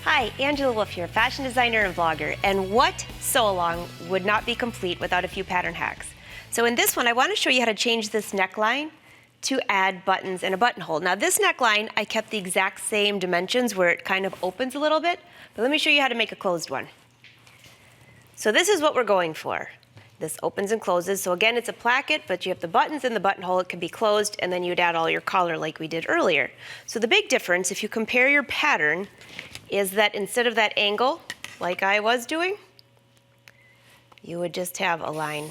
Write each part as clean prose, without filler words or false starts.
Hi, Angela Wolf here, fashion designer and vlogger, and what sew-along would not be complete without a few pattern hacks. So in this one, I want to show you how to change this neckline to add buttons and a buttonhole. Now this neckline, I kept the exact same dimensions where it kind of opens a little bit, but let me show you how to make a closed one. So this is what we're going for. This opens and closes, so again, it's a placket, but you have the buttons and the buttonhole, it can be closed, and then you'd add all your collar like we did earlier. So the big difference, if you compare your pattern, is that instead of that angle, like I was doing, you would just have a line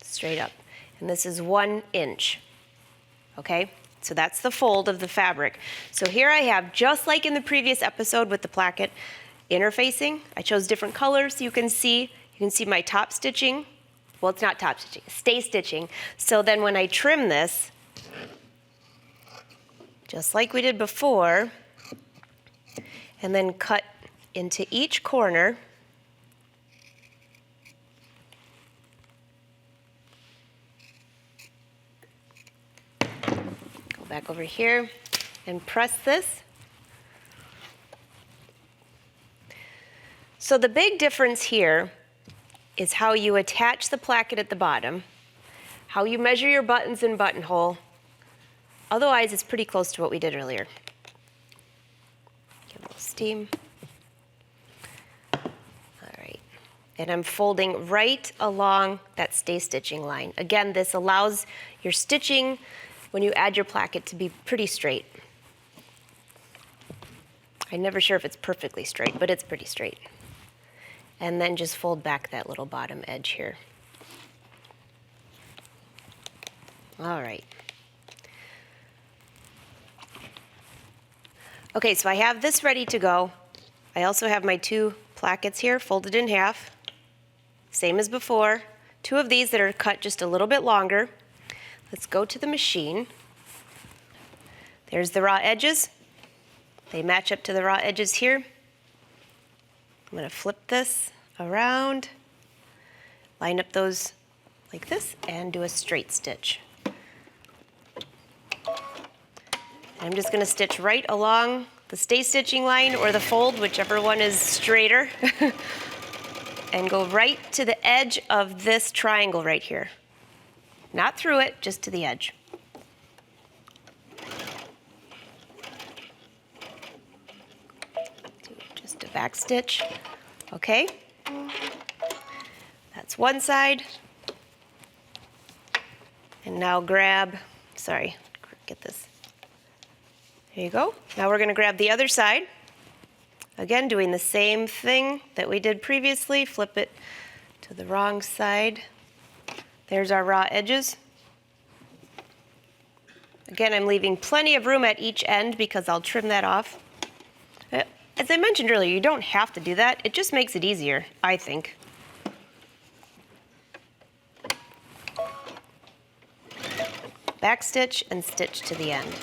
straight up. And this is 1 inch, okay? So that's the fold of the fabric. So here I have, just like in the previous episode with the placket interfacing, I chose different colors so you can see my top stitching. Well, it's not top stitching, stay stitching. So then when I trim this, just like we did before, and then cut into each corner, go back over here and press this. So the big difference here is how you attach the placket at the bottom, how you measure your buttons and buttonhole. Otherwise, it's pretty close to what we did earlier. Give a little steam. All right. And I'm folding right along that stay stitching line. Again, this allows your stitching, when you add your placket, to be pretty straight. I'm never sure if it's perfectly straight, but it's pretty straight. And then just fold back that little bottom edge here. All right. Okay, so I have this ready to go. I also have my 2 plackets here folded in half, same as before. 2 of these that are cut just a little bit longer. Let's go to the machine. There's the raw edges. They match up to the raw edges here. I'm going to flip this around, line up those like this, and do a straight stitch. I'm just going to stitch right along the stay stitching line or the fold, whichever one is straighter, and go right to the edge of this triangle right here. Not through it, just to the edge. Do just a back stitch. Okay, that's one side. And now grab, sorry, get this. There you go. Now we're going to grab the other side. Again, doing the same thing that we did previously. Flip it to the wrong side. There's our raw edges. Again, I'm leaving plenty of room at each end because I'll trim that off. As I mentioned earlier, you don't have to do that. It just makes it easier, I think. Back stitch and stitch to the end.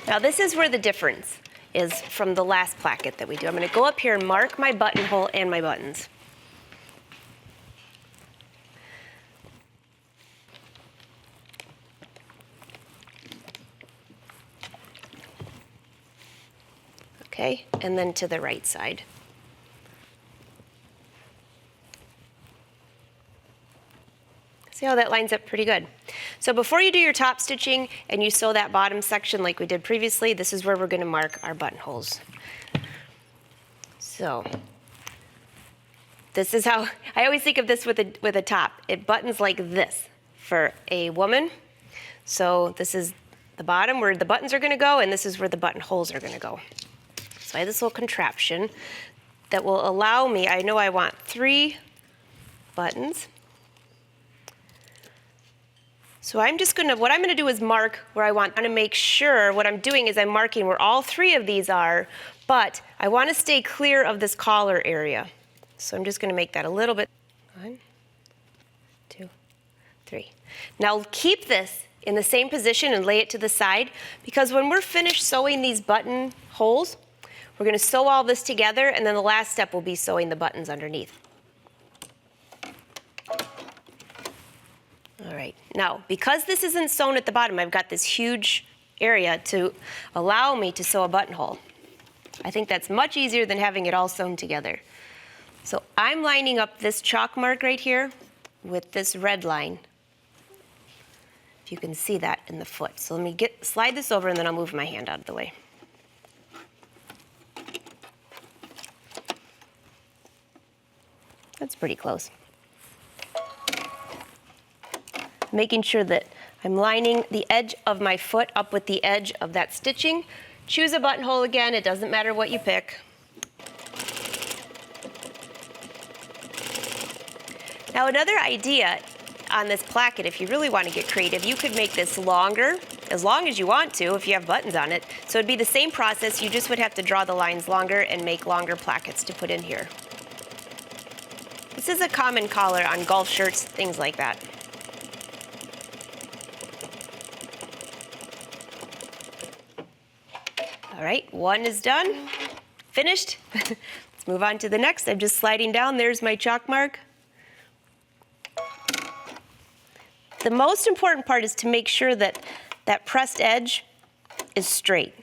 Now this is where the difference is from the last placket that we do. I'm going to go up here and mark my buttonhole and my buttons. Okay, and then to the right side. See how that lines up pretty good. So before you do your top stitching and you sew that bottom section like we did previously, this is where we're going to mark our buttonholes. So this is how, I always think of this with a top. It buttons like this for a woman. So this is the bottom where the buttons are going to go, and this is where the buttonholes are going to go. So I have this little contraption that will allow me, I know I want 3 buttons. So I'm just going to, what I'm going to do is mark where I want to make sure, what I'm doing is I'm marking where all 3 of these are, but I want to stay clear of this collar area. So I'm just going to make that a little bit. 1, 2, 3. Now keep this in the same position and lay it to the side, because when we're finished sewing these button holes, we're going to sew all this together, and then the last step will be sewing the buttons underneath. All right, now because this isn't sewn at the bottom, I've got this huge area to allow me to sew a buttonhole. I think that's much easier than having it all sewn together. So I'm lining up this chalk mark right here with this red line. If you can see that in the foot. So let me slide this over and then I'll move my hand out of the way. That's pretty close. Making sure that I'm lining the edge of my foot up with the edge of that stitching. Choose a buttonhole again, it doesn't matter what you pick. Now another idea on this placket, if you really want to get creative, you could make this longer, as long as you want to, if you have buttons on it. So it'd be the same process, you just would have to draw the lines longer and make longer plackets to put in here. This is a common collar on golf shirts, things like that. All right, one is done, finished. Let's move on to the next. I'm just sliding down, there's my chalk mark. The most important part is to make sure that that pressed edge is straight.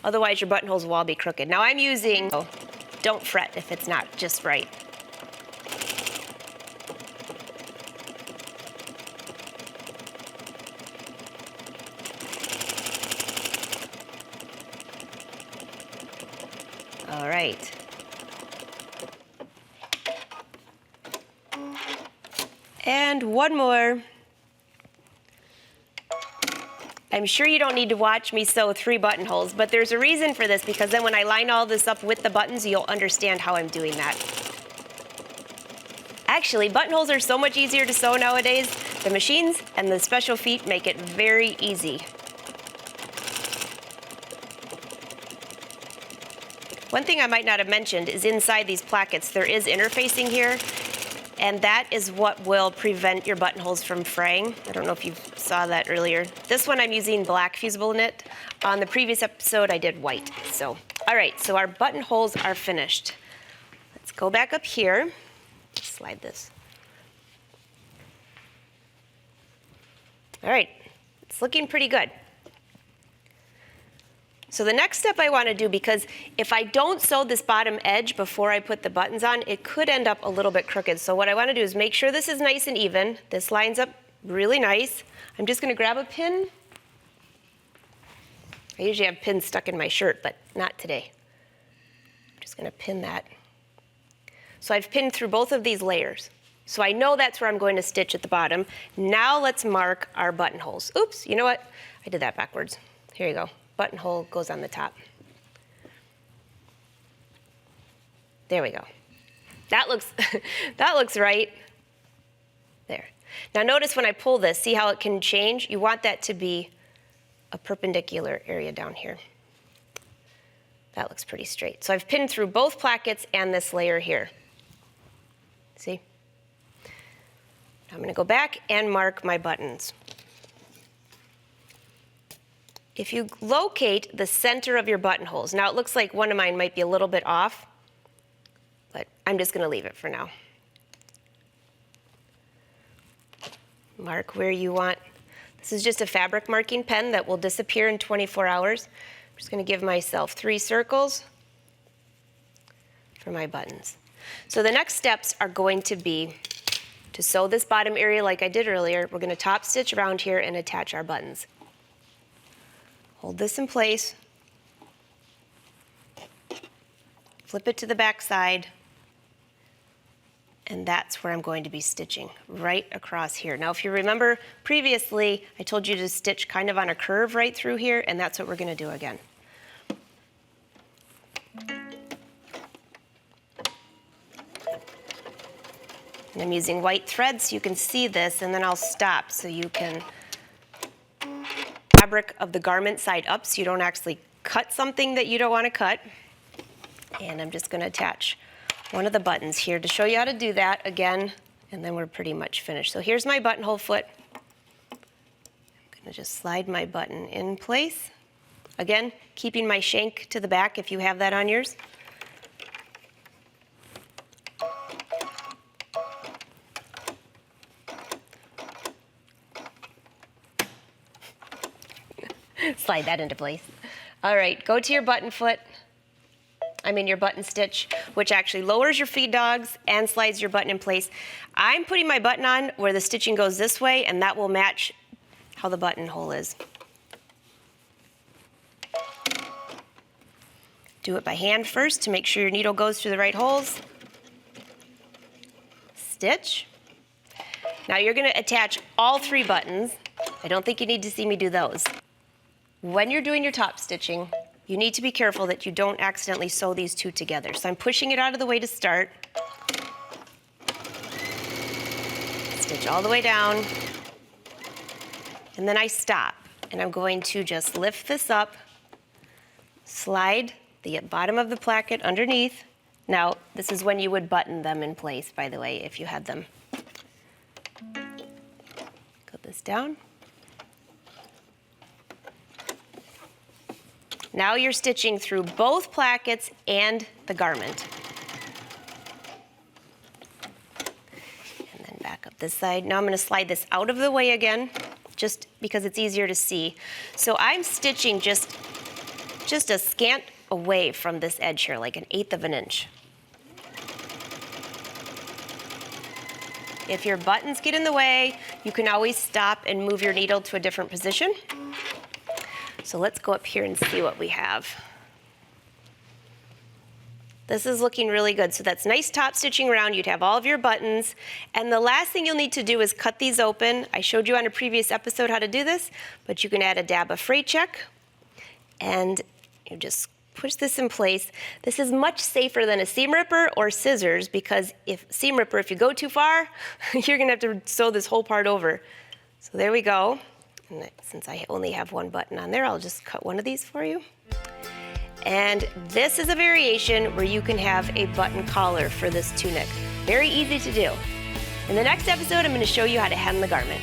Otherwise your buttonholes will all be crooked. Now I'm using, don't fret if it's not just right. All right. And one more. I'm sure you don't need to watch me sew 3 buttonholes, but there's a reason for this because then when I line all this up with the buttons, you'll understand how I'm doing that. Actually, buttonholes are so much easier to sew nowadays. The machines and the special feet make it very easy. One thing I might not have mentioned is inside these plackets, there is interfacing here, and that is what will prevent your buttonholes from fraying. I don't know if you saw that earlier. This one I'm using black fusible knit. On the previous episode, I did white. So, all right, so our buttonholes are finished. Let's go back up here. Slide this. All right, it's looking pretty good. So the next step I want to do, because if I don't sew this bottom edge before I put the buttons on, it could end up a little bit crooked. So what I want to do is make sure this is nice and even. This lines up really nice. I'm just going to grab a pin. I usually have pins stuck in my shirt, but not today. I'm just going to pin that. So I've pinned through both of these layers. So I know that's where I'm going to stitch at the bottom. Now let's mark our buttonholes. Oops, you know what? I did that backwards. Here you go. Buttonhole goes on the top. There we go. That looks right. There. Now notice when I pull this, see how it can change? You want that to be a perpendicular area down here. That looks pretty straight. So I've pinned through both plackets and this layer here. See? I'm going to go back and mark my buttons. If you locate the center of your buttonholes, now it looks like one of mine might be a little bit off, but I'm just going to leave it for now. Mark where you want. This is just a fabric marking pen that will disappear in 24 hours. I'm just going to give myself 3 circles for my buttons. So the next steps are going to be to sew this bottom area like I did earlier. We're going to top stitch around here and attach our buttons. Hold this in place, flip it to the back side, and that's where I'm going to be stitching, right across here. Now if you remember previously, I told you to stitch kind of on a curve right through here, and that's what we're going to do again. And I'm using white thread so you can see this, and then I'll stop so you can fabric of the garment side up so you don't actually cut something that you don't want to cut. And I'm just going to attach one of the buttons here to show you how to do that again, and then we're pretty much finished. So here's my buttonhole foot. I'm going to just slide my button in place. Again, keeping my shank to the back if you have that on yours. Slide that into place. All right, go to your button your button stitch, which actually lowers your feed dogs and slides your button in place. I'm putting my button on where the stitching goes this way, and that will match how the buttonhole is. Do it by hand first to make sure your needle goes through the right holes. Stitch. Now you're going to attach all 3 buttons. I don't think you need to see me do those. When you're doing your top stitching, you need to be careful that you don't accidentally sew these 2 together. So I'm pushing it out of the way to start. Stitch all the way down. And then I stop. And I'm going to just lift this up, slide the bottom of the placket underneath. Now, this is when you would button them in place, by the way, if you had them. Go this down. Now you're stitching through both plackets and the garment. And then back up this side. Now I'm going to slide this out of the way again, just because it's easier to see. So I'm stitching just a scant away from this edge here, like 1/8 of an inch. If your buttons get in the way, you can always stop and move your needle to a different position. So let's go up here and see what we have. This is looking really good. So that's nice top stitching around. You'd have all of your buttons. And the last thing you'll need to do is cut these open. I showed you on a previous episode how to do this, but you can add a dab of freight check and you just push this in place. This is much safer than a seam ripper or scissors, because if you go too far, you're gonna have to sew this whole part over. So there we go. And since I only have 1 button on there, I'll just cut one of these for you. And this is a variation where you can have a button collar for this tunic. Very easy to do. In the next episode, I'm going to show you how to hem the garment.